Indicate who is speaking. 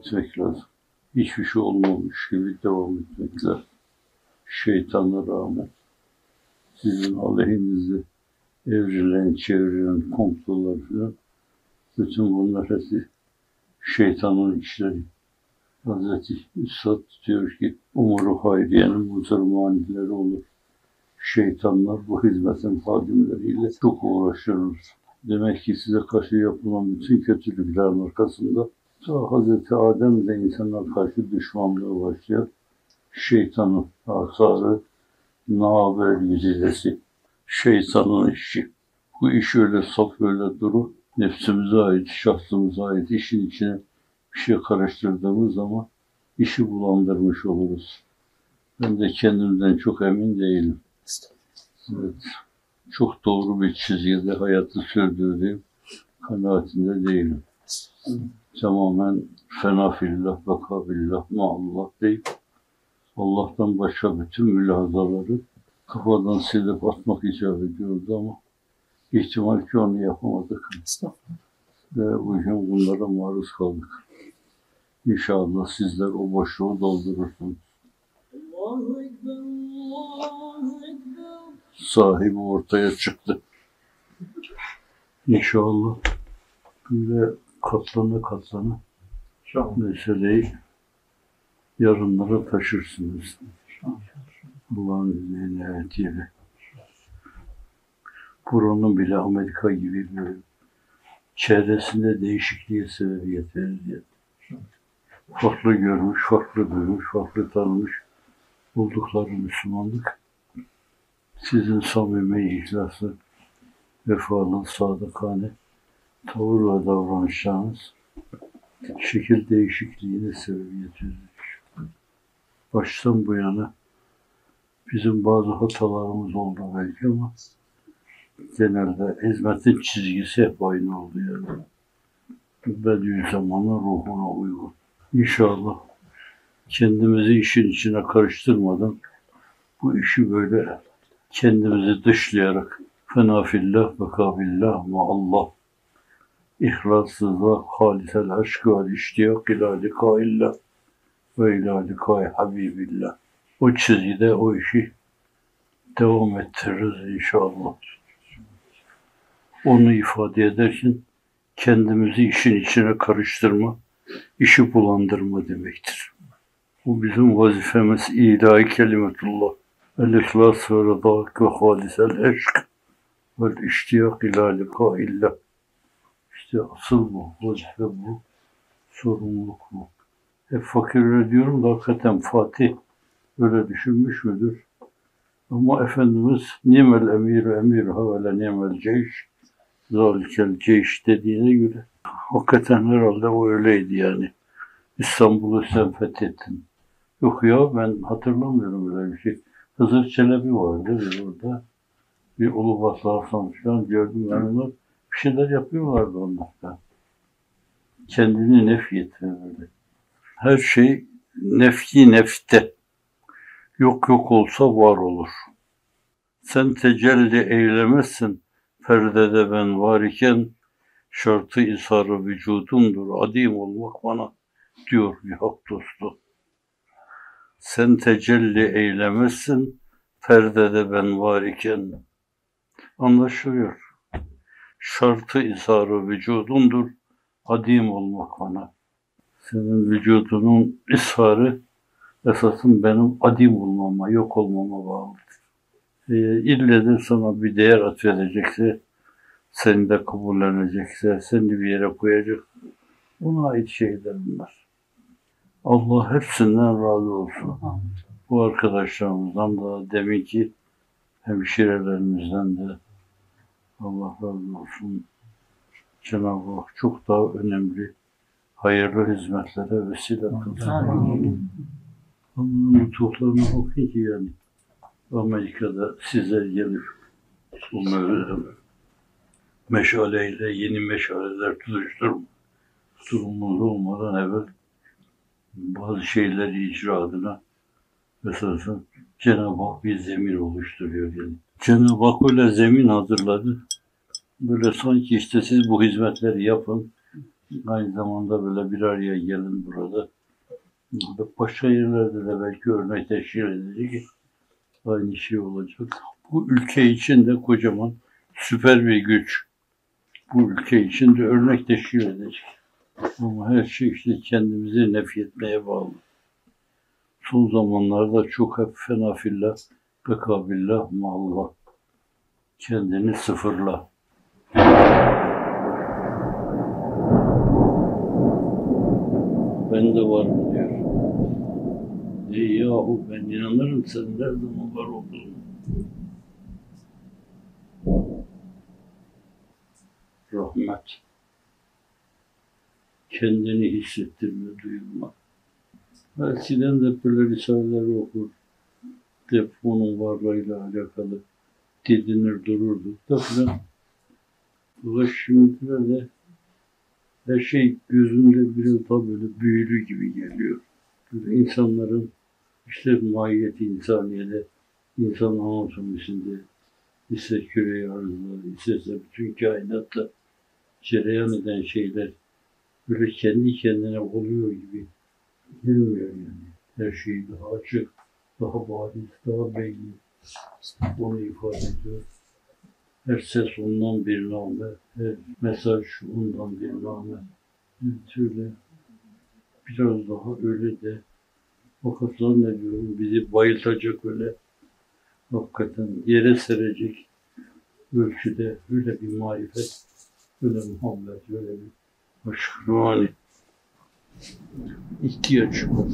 Speaker 1: etmek lazım. Hiçbir şey olmamış gibi devam etmek lazım. Şeytana rağmen sizin aleyhinizde evrilen, çevrilen komplolar falan, bütün bunlar hepsi şeytanın işleri. Hazreti Üstad diyor ki, umuru hayriyenin muzurmanileri olur. Şeytanlar bu hizmetin hadimleriyle çok uğraşırlar. Demek ki size karşı yapılan bütün kötülüklerin arkasında ta Hazreti Adem de insanlar karşı düşmanlığı başlıyor. Şeytanın asarı, naber yüzilesi, şeytanın işi. Bu iş öyle saf, öyle duru, nefsimize ait, şahsımıza ait işin içine bir şey karıştırdığımız zaman işi bulandırmış oluruz. Ben de kendimden çok emin değilim. Evet, çok doğru bir çizgide hayatı sürdürdüğüm kanaatinde değilim. Tamamen fena fillah, beka billah, maallah deyip Allah'tan başka bütün mülahazaları kafadan silip atmak icap ediyordu ama ihtimal ki onu yapamadık. Ve bugün bunlara maruz kaldık. İnşallah sizler o boşluğu doldurursunuz. Sahibi ortaya çıktı. İnşallah böyle katlana meseleyi yarınlara taşırsınız. Allah'ın izniyle etiyle. Buranın bile Amerika gibi böyle çevresinde değişikliğe sebebiyet verir diye. Farklı görmüş, farklı duymuş, farklı tanımış oldukları Müslümanlık. Sizin samimi, ihlaslı, vefalı, sadıkane tavır ve davranışlarınız şekil değişikliğine sebebiyet verir. Baştan bu yana bizim bazı hatalarımız oldu belki ama genelde hizmetin çizgisi hep aynı oldu yani. Bediüzzamanın ruhuna uygun. İnşallah kendimizi işin içine karıştırmadan bu işi böyle kendimizi dışlayarak fena fillah ve kabillah maallah İhlassızlığa halisel aşkı vel iştiyak ila likaillah ve ila likai habibillah. O çizgide o işi devam ettiririz inşallah. Onu ifade ederken kendimizi işin içine karıştırma, işi bulandırma demektir. Bu bizim vazifemiz ilahi kelimetullah. El-ihlas ve rıdak ve halisel aşk vel iştiyak ila likaillah. İşte asıl bu, vazife bu, sorumluluk bu. Hep fakir öyle diyorum da hakikaten Fatih öyle düşünmüş müdür? Ama Efendimiz nimel emiru emiruha ve le nimel ceyş zalikel ceyş dediğine göre hakikaten herhalde o öyleydi yani. İstanbul'u sen fethettin. Yok ya ben hatırlamıyorum öyle bir şey. Hızır Çelebi vardı orada. Bir Ulubatlı Hasan falan gördüm ben onlar. Bir şeyler yapıyorlardı onlar da. Kendini nefy etme böyle. Her şey nefki nefte. Yok olsa var olur. Sen tecelli eylemezsin. Perdede ben var iken şartı ishar-ı vücudumdur. Adim olmak bana diyor bir hak dostu. Sen tecelli eylemezsin. Perdede ben var iken anlaşılıyor. Şartı ishar-ı vücudumdur. Adim olmak bana. Senin vücudunun isharı esasın benim adim olmama, yok olmama bağlıdır. İlle de sana bir değer atfedecekse, seni de kabullenecekse, seni bir yere koyacak, ona ait şeyler bunlar. Allah hepsinden razı olsun. Bu arkadaşlarımızdan da, deminki hemşirelerimizden de Allah razı olsun. Cenab-ı Hak çok daha önemli, hayırlı hizmetlere vesile kılsın. Allah'ın lütuflarına bakın ki yani Amerika'da size gelip bu meşaleyle yeni meşaleler tutuşturma durumumuz olmadan evvel bazı şeyleri icra adına mesela Cenab-ı Hak bir zemin oluşturuyor yani. Cenab-ı Hak öyle zemin hazırladı. Böyle sanki işte siz bu hizmetleri yapın, Aynı zamanda böyle bir araya gelin burada. Başka yerlerde de belki örnek teşkil edecek aynı şey olacak. Bu ülke için de kocaman süper bir güç. Bu ülke için de örnek teşkil edecek. Ama her şey işte kendimizi nefretmeye bağlı. Son zamanlarda çok hep fena fillah, bekabillah, maallah. Kendini sıfırla. Ben de varım diyor. Yahu ben inanırım sen her zaman var olduğunu. Rahmet. Kendini hissettirme, duyulma. Eskiden de böyle risaleler okur. Deponun varlığıyla alakalı didinir dururduk da filan. Bu şimdilerde her şey gözümde biraz daha böyle büyülü gibi geliyor. Böyle insanların işte mahiyeti insaniyede, insan anatomisinde, ise küre arzda, ise bütün kainatta cereyan eden şeyler böyle kendi kendine oluyor gibi gelmiyor yani. Her şey daha açık, daha bariz, daha belli. Onu ifade ediyor. Her ses ondan bir name, her mesaj ondan bir name. Şöyle biraz daha öyle de fakat zannediyorum bizi bayıltacak öyle hakikaten yere serecek ölçüde öyle bir marifet, öyle muhabbet, öyle bir aşk ruhani ihtiyaç var.